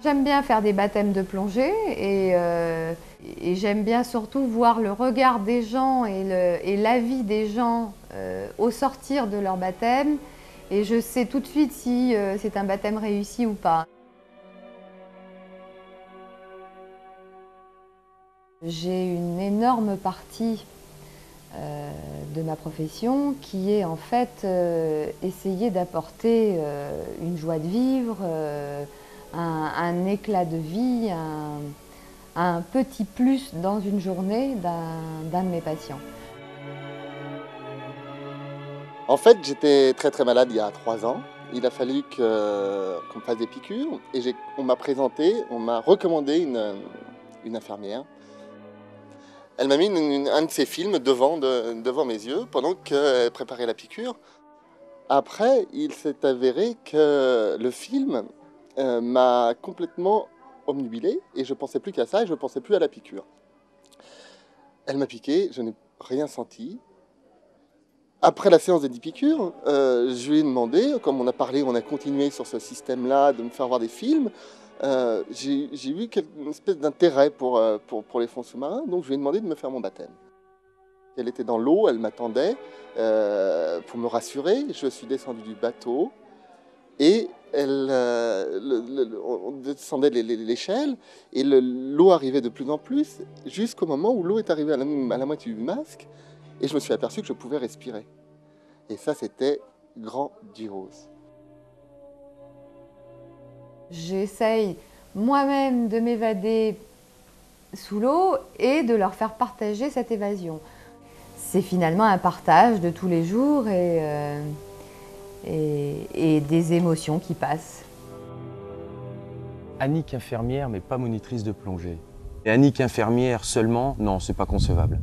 J'aime bien faire des baptêmes de plongée et j'aime bien surtout voir le regard des gens et l'avis des gens au sortir de leur baptême. Et je sais tout de suite si c'est un baptême réussi ou pas. J'ai une énorme partie de ma profession qui est en fait essayer d'apporter une joie de vivre, un éclat de vie, un petit plus dans une journée d'un de mes patients. En fait, j'étais très malade il y a 3 ans. Il a fallu qu'on me fasse des piqûres et on m'a recommandé une infirmière. Elle m'a mis un de ses films devant mes yeux pendant qu'elle préparait la piqûre. Après, il s'est avéré que le film m'a complètement obnubilé et je pensais plus qu'à ça et je pensais plus à la piqûre. Elle m'a piqué, je n'ai rien senti. Après la séance des 10 piqûres, je lui ai demandé, comme on a parlé, on a continué sur ce système-là de me faire voir des films, j'ai eu une espèce d'intérêt pour les fonds sous-marins, donc je lui ai demandé de me faire mon baptême. Elle était dans l'eau, elle m'attendait pour me rassurer. Je suis descendu du bateau et on descendait l'échelle et l'eau arrivait de plus en plus jusqu'au moment où l'eau est arrivée à la moitié du masque et je me suis aperçu que je pouvais respirer. Et ça, c'était grandiose. J'essaye moi-même de m'évader sous l'eau et de leur faire partager cette évasion. C'est finalement un partage de tous les jours et des émotions qui passent. Annick infirmière, mais pas monitrice de plongée. Et Annick infirmière seulement, non, c'est pas concevable.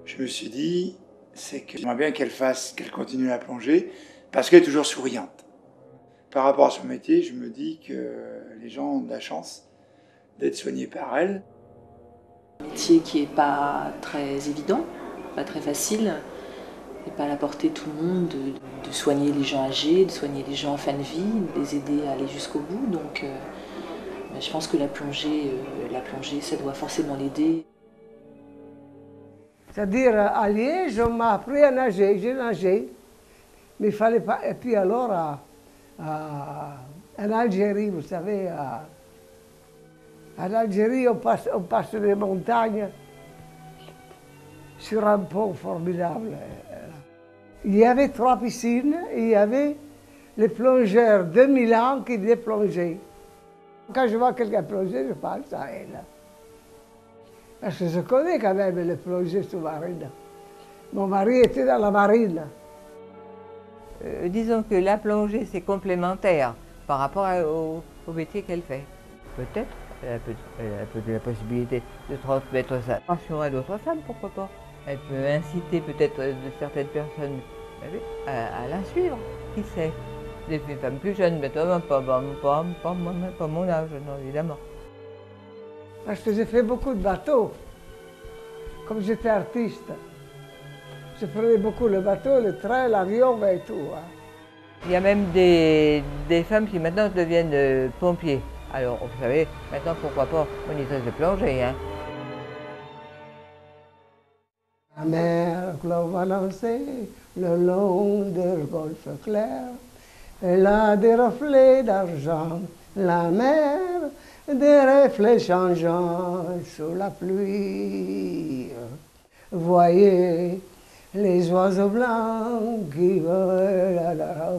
Je me suis dit, c'est que j'aimerais bien qu'elle continue à plonger, parce qu'elle est toujours souriante. Par rapport à son métier, je me dis que les gens ont de la chance d'être soignés par elle. Un métier qui n'est pas très évident, pas très facile, et pas à la portée de tout le monde de soigner les gens âgés, de soigner les gens en fin de vie, de les aider à aller jusqu'au bout. Donc je pense que la plongée, ça doit forcément l'aider. C'est-à-dire, à Liège, on m'a appris à nager, j'ai nagé, mais il fallait pas. Et puis alors, en Algérie, vous savez, en Algérie, on passe les montagnes sur un pont formidable. Il y avait 3 piscines et il y avait les plongeurs de Milan qui venaient plonger. Quand je vois quelqu'un plonger, je pense à elle. Parce que je connais quand même les plongées sous-marines. Mon mari était dans la marine. Disons que la plongée, c'est complémentaire par rapport au métier qu'elle fait. Peut-être, elle a peut-être la possibilité de transmettre sa passion à d'autres femmes, pourquoi pas. Elle peut inciter peut-être certaines personnes à la suivre, qui sait. Des femmes plus jeunes, mais pas mon âge, non, évidemment. Parce que j'ai fait beaucoup de bateaux. Comme j'étais artiste, je prenais beaucoup le bateau, le train, l'avion et tout. Il y a même des femmes qui maintenant deviennent pompiers. Alors, vous savez, maintenant, pourquoi pas monitrice de plongée, hein. La mer clôt balancée le long du golfe clair, elle a des reflets d'argent, la mer, des reflets changeants sous la pluie. Voyez les oiseaux blancs qui volent à la